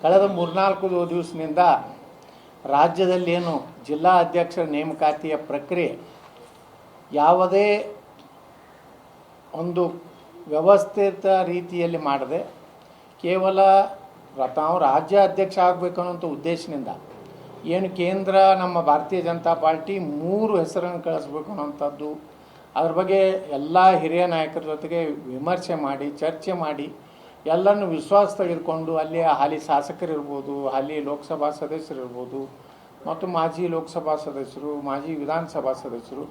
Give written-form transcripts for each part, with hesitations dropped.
ಕಳೆದ 3-4 ದಿವಸದಿಂದ ರಾಜ್ಯದಲ್ಲಿ ಏನು ಜಿಲ್ಲಾ ಅಧ್ಯಕ್ಷರ ನೇಮಕಾತಿಯ ಪ್ರಕ್ರಿಯೆ ಯಾವುದೇ ಒಂದು ವ್ಯವಸ್ಥಿತ ರೀತಿಯಲ್ಲಿ ಮಾಡದೆ ಕೇವಲ ತಾವು ರಾಜ್ಯ ಅಧ್ಯಕ್ಷ ಆಗಬೇಕು ಅನ್ನೋಂಥ ಉದ್ದೇಶದಿಂದ ಏನು ಕೇಂದ್ರ ನಮ್ಮ ಭಾರತೀಯ ಜನತಾ ಪಾರ್ಟಿ 3 ಹೆಸರನ್ನು ಕಳಿಸ್ಬೇಕು ಅನ್ನೋಂಥದ್ದು, ಅದ್ರ ಬಗ್ಗೆ ಎಲ್ಲ ಹಿರಿಯ ನಾಯಕರ ಜೊತೆಗೆ ವಿಮರ್ಶೆ ಮಾಡಿ ಚರ್ಚೆ ಮಾಡಿ ಎಲ್ಲರನ್ನು ವಿಶ್ವಾಸ ತೆಗೆದುಕೊಂಡು ಅಲ್ಲಿ ಹಾಲಿ ಶಾಸಕರಿರ್ಬೋದು, ಹಾಲಿ ಲೋಕಸಭಾ ಸದಸ್ಯರಿರ್ಬೋದು ಮತ್ತು ಮಾಜಿ ಲೋಕಸಭಾ ಸದಸ್ಯರು, ಮಾಜಿ ವಿಧಾನಸಭಾ ಸದಸ್ಯರು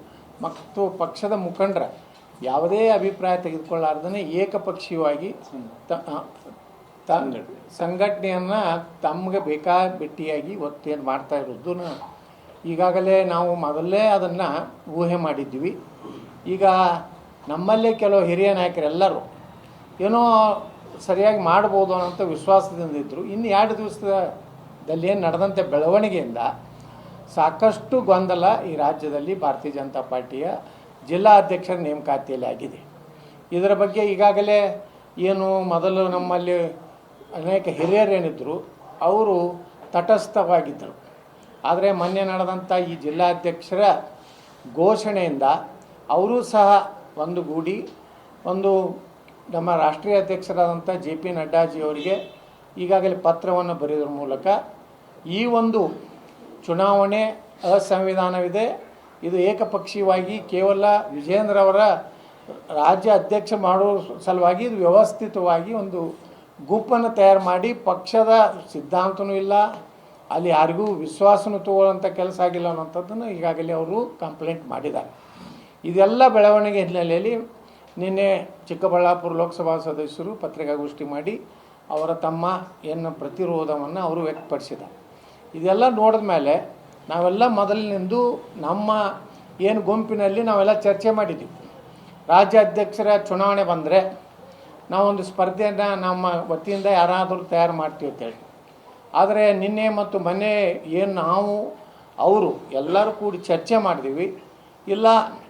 ಮತ್ತು ಪಕ್ಷದ ಮುಖಂಡರ ಯಾವುದೇ ಅಭಿಪ್ರಾಯ ತೆಗೆದುಕೊಳ್ಳಾರ್ದೇ ಏಕಪಕ್ಷೀಯವಾಗಿ ಸಂಘಟನೆಯನ್ನು ತಮಗೆ ಬೇಕಾಬಿಟ್ಟಿಯಾಗಿ ಒತ್ತೇನು ಮಾಡ್ತಾ ಇರೋದು ಈಗಾಗಲೇ ನಾವು ಮೊದಲೇ ಅದನ್ನು ಊಹೆ ಮಾಡಿದ್ವಿ. ಈಗ ನಮ್ಮಲ್ಲೇ ಕೆಲವು ಹಿರಿಯ ನಾಯಕರೆಲ್ಲರೂ ಏನೋ ಸರಿಯಾಗಿ ಮಾಡ್ಬೋದು ಅನ್ನೋಂಥ ವಿಶ್ವಾಸದಿಂದಿದ್ದರು. ಇನ್ನು 2 ದಿವಸದಲ್ಲಿ ಏನು ನಡೆದಂಥ ಬೆಳವಣಿಗೆಯಿಂದ ಸಾಕಷ್ಟು ಗೊಂದಲ ಈ ರಾಜ್ಯದಲ್ಲಿ ಭಾರತೀಯ ಜನತಾ ಪಾರ್ಟಿಯ ಜಿಲ್ಲಾ ಅಧ್ಯಕ್ಷರ ನೇಮಕಾತಿಯಲ್ಲಿ ಆಗಿದೆ. ಇದರ ಬಗ್ಗೆ ಈಗಾಗಲೇ ಏನು ಮೊದಲು ನಮ್ಮಲ್ಲಿ ಅನೇಕ ಹಿರಿಯರೇನಿದ್ದರು ಅವರು ತಟಸ್ಥವಾಗಿದ್ದರು. ಆದರೆ ಮೊನ್ನೆ ನಡೆದಂಥ ಈ ಜಿಲ್ಲಾಧ್ಯಕ್ಷರ ಘೋಷಣೆಯಿಂದ ಅವರೂ ಸಹ ಒಂದುಗೂಡಿ ನಮ್ಮ ರಾಷ್ಟ್ರೀಯ ಅಧ್ಯಕ್ಷರಾದಂಥ JP ನಡ್ಡಾಜಿಯವರಿಗೆ ಈಗಾಗಲೇ ಪತ್ರವನ್ನು ಬರೆಯೋದ್ರ ಮೂಲಕ ಈ ಒಂದು ಚುನಾವಣೆ ಅಸಂವಿಧಾನವಿದೆ, ಇದು ಏಕಪಕ್ಷೀಯವಾಗಿ ಕೇವಲ ವಿಜೇಂದ್ರ ಅವರ ರಾಜ್ಯ ಅಧ್ಯಕ್ಷ ಮಾಡೋ ಸಲುವಾಗಿ ಇದು ವ್ಯವಸ್ಥಿತವಾಗಿ ಒಂದು ಗುಂಪನ್ನು ತಯಾರು ಮಾಡಿ ಪಕ್ಷದ ಸಿದ್ಧಾಂತನೂ ಇಲ್ಲ, ಅಲ್ಲಿ ಯಾರಿಗೂ ವಿಶ್ವಾಸನೂ ತಗೊಳ್ಳೋಂಥ ಕೆಲಸ ಆಗಿಲ್ಲ ಅನ್ನೋಂಥದ್ದನ್ನು ಈಗಾಗಲೇ ಅವರು ಕಂಪ್ಲೇಂಟ್ ಮಾಡಿದ್ದಾರೆ. ಇದೆಲ್ಲ ಬೆಳವಣಿಗೆ ಹಿನ್ನೆಲೆಯಲ್ಲಿ ನಿನ್ನೆ ಚಿಕ್ಕಬಳ್ಳಾಪುರ ಲೋಕಸಭಾ ಸದಸ್ಯರು ಪತ್ರಿಕಾಗೋಷ್ಠಿ ಮಾಡಿ ಅವರ ತಮ್ಮ ಏನು ಪ್ರತಿರೋಧವನ್ನು ಅವರು ವ್ಯಕ್ತಪಡಿಸಿದ್ದಾರೆ. ಇದೆಲ್ಲ ನೋಡಿದ ಮೇಲೆ ನಾವೆಲ್ಲ ಮೊದಲಿನಿಂದ ನಮ್ಮ ಏನು ಗುಂಪಿನಲ್ಲಿ ನಾವೆಲ್ಲ ಚರ್ಚೆ ಮಾಡಿದ್ದೀವಿ. ರಾಜ್ಯ ಅಧ್ಯಕ್ಷರ ಚುನಾವಣೆ ಬಂದರೆ ನಾವೊಂದು ಸ್ಪರ್ಧೆಯನ್ನು ನಮ್ಮ ವತಿಯಿಂದ ಯಾರಾದರೂ ತಯಾರು ಮಾಡ್ತೀವಿ ಅಂತೇಳಿ. ಆದರೆ ನಿನ್ನೆ ಮತ್ತು ಮೊನ್ನೆ ಏನು ನಾವು ಅವರು ಎಲ್ಲರೂ ಕೂಡಿ ಚರ್ಚೆ ಮಾಡಿದ್ದೀವಿ, ಇಲ್ಲ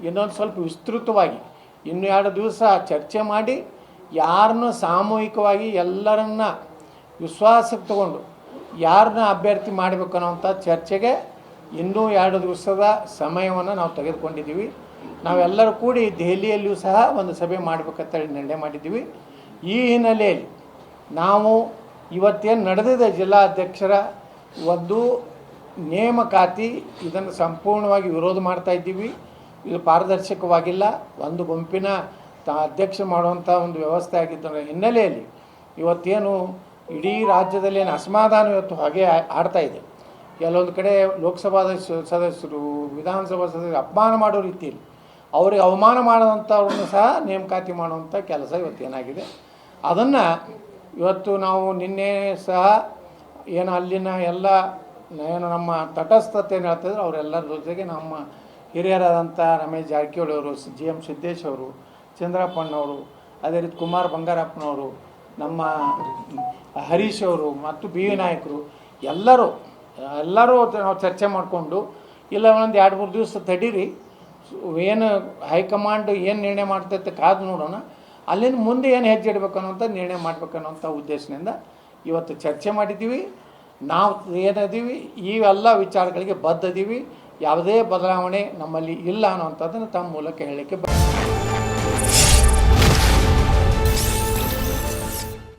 ಇನ್ನೊಂದು ಸ್ವಲ್ಪ ವಿಸ್ತೃತವಾಗಿ ಇನ್ನು 2 ದಿವಸ ಚರ್ಚೆ ಮಾಡಿ ಯಾರನ್ನು ಸಾಮೂಹಿಕವಾಗಿ ಎಲ್ಲರನ್ನ ವಿಶ್ವಾಸಕ್ಕೆ ತಗೊಂಡು ಯಾರನ್ನ ಅಭ್ಯರ್ಥಿ ಮಾಡಬೇಕು ಅನ್ನೋಂಥ ಚರ್ಚೆಗೆ ಇನ್ನೂ 2 ದಿವಸದ ಸಮಯವನ್ನು ನಾವು ತೆಗೆದುಕೊಂಡಿದ್ದೀವಿ. ನಾವೆಲ್ಲರೂ ಕೂಡಿ ದೆಹಲಿಯಲ್ಲಿಯೂ ಸಹ ಒಂದು ಸಭೆ ಮಾಡಬೇಕಂತೇಳಿ ನಿರ್ಣಯ ಮಾಡಿದ್ದೀವಿ. ಈ ಹಿನ್ನೆಲೆಯಲ್ಲಿ ನಾವು ಇವತ್ತೇನು ನಡೆದಿದೆ ಜಿಲ್ಲಾ ಅಧ್ಯಕ್ಷರ ಒಂದು ನೇಮಕಾತಿ, ಇದನ್ನು ಸಂಪೂರ್ಣವಾಗಿ ವಿರೋಧ ಮಾಡ್ತಾ ಇದ್ದೀವಿ. ಇದು ಪಾರದರ್ಶಕವಾಗಿಲ್ಲ, ಒಂದು ಗುಂಪಿನ ಅಧ್ಯಕ್ಷ ಮಾಡುವಂಥ ಒಂದು ವ್ಯವಸ್ಥೆ ಆಗಿದ್ದ ಹಿನ್ನೆಲೆಯಲ್ಲಿ ಇವತ್ತೇನು ಇಡೀ ರಾಜ್ಯದಲ್ಲಿ ಏನು ಅಸಮಾಧಾನ ಇವತ್ತು ಹಾಗೆ ಆಡ್ತಾ ಇದೆ. ಕೆಲವೊಂದು ಕಡೆ ಲೋಕಸಭಾ ಸದಸ್ಯರು, ವಿಧಾನಸಭಾ ಸದಸ್ಯರು ಅಪಮಾನ ಮಾಡೋ ರೀತಿಯಲ್ಲಿ ಅವರಿಗೆ ಅವಮಾನ ಮಾಡೋವಂಥವ್ರನ್ನು ಸಹ ನೇಮಕಾತಿ ಮಾಡುವಂಥ ಕೆಲಸ ಇವತ್ತೇನಾಗಿದೆ. ಅದನ್ನು ಇವತ್ತು ನಾವು ನಿನ್ನೆ ಸಹ ಏನು ಅಲ್ಲಿನ ಎಲ್ಲ ಏನು ನಮ್ಮ ತಟಸ್ಥತೆ ಏನು ಹೇಳ್ತಿದ್ರು ಅವರೆಲ್ಲರ ಜೊತೆಗೆ ನಮ್ಮ ಹಿರಿಯರಾದಂಥ ರಮೇಶ್ ಜಾರಕಿಹೊಳಿ ಅವರು, GM ಸಿದ್ದೇಶ್ ಅವರು, ಚಂದ್ರಪ್ಪಣ್ಣವರು, ಅದೇ ರೀತಿ ಕುಮಾರ್ ಬಂಗಾರಪ್ಪನವರು, ನಮ್ಮ ಹರೀಶ್ ಅವರು ಮತ್ತು BV ನಾಯಕರು ಎಲ್ಲರೂ ನಾವು ಚರ್ಚೆ ಮಾಡಿಕೊಂಡು ಇಲ್ಲ ಒಂದು 2-3 ದಿವಸ ತಡೀರಿ, ಏನು ಹೈಕಮಾಂಡ್ ಏನು ನಿರ್ಣಯ ಮಾಡ್ತೈತೆ ಕಾದು ನೋಡೋಣ, ಅಲ್ಲಿಂದ ಮುಂದೆ ಏನು ಹೆಜ್ಜೆ ಇಡಬೇಕು ಅನ್ನೋಂಥ ನಿರ್ಣಯ ಮಾಡಬೇಕನ್ನೋಂಥ ಉದ್ದೇಶದಿಂದ ಇವತ್ತು ಚರ್ಚೆ ಮಾಡಿದ್ದೀವಿ. ನಾವು ಏನಿದ್ದೀವಿ ಈ ಎಲ್ಲ ವಿಚಾರಗಳಿಗೆ ಬದ್ಧದೀವಿ, ಯಾವುದೇ ಬದಲಾವಣೆ ನಮ್ಮಲ್ಲಿ ಇಲ್ಲ ಅನ್ನೋಂಥದ್ದನ್ನು ತಮ್ಮ ಮೂಲಕ ಹೇಳಲಿಕ್ಕೆ